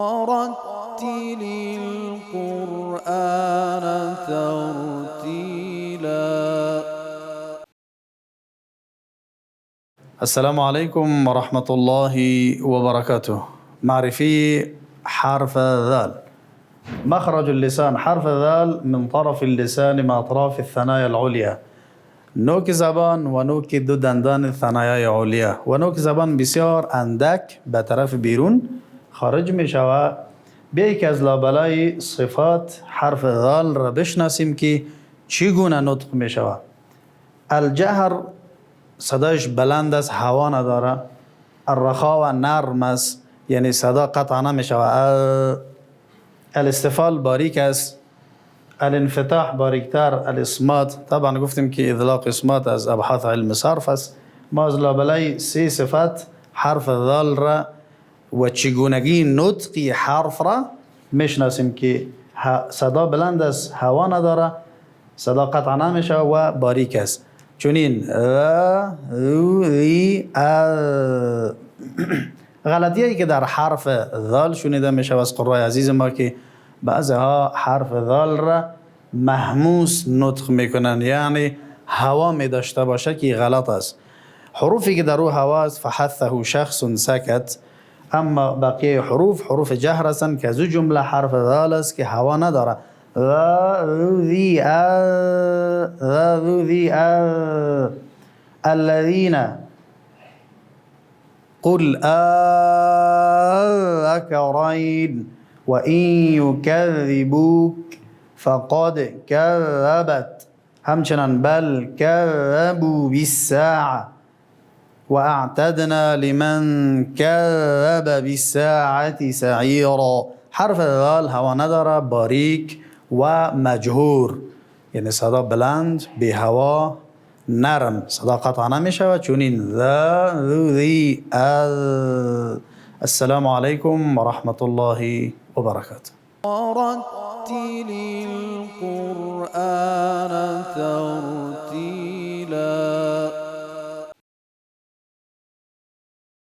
ورتل القرآن ترتيلا. السلام عليكم ورحمة الله وبركاته. معرفي حرف ذال. مخرج اللسان حرف ذال من طرف اللسان مع أطراف الثنايا العليا. نوک زبان و نوک دو دندان ثنایای علیا و نوک زبان بسیار اندک به طرف بیرون خارج می شود. بیایی که از لابلای صفات حرف ذال را بشناسیم که چگونه نطق می شود. الجهر صدایش بلند است، هوا نداره. الرخاء نرم است، یعنی صدا قطع نمی شود. الاستفال باریک است. الانفتاح باریکتر. الاسمات طبعا گفتیم که اطلاق اسمات از ابحاث علم صرف است. ما از لابلای سه صفت حرف ذال را و چگونگی نطقی حرف را میشناسیم که صدا بلند است، هوا نداره، صدا قطع نمیشه و باریک است. چونین غلطیایی که در حرف ذال شنیده میشه از قرای عزیز ما که بعضها حرف ذال را مهموس نطق میکنن، یعنی هوا می داشته باشه که غلط است. حروفی که در او هوا است فحثه شخص سکت، اما بقیه حروف جهر هستند که از جمله حرف ذال است که هوا نداره. الذين قل أذكرين وإن يكذبوك فقد كذبت، همچنان بل كذبوا بالساعة واعتدنا لمن كذب بالساعة سعيرا. حرف ذال هوا نداره، باریک و مجهور، یعنی صدا بلند به هوا، نرم، صدا قطع نمیشه. چونین ذی. السلام علیکم و رحمت الله و برکاته. ورتل القرآن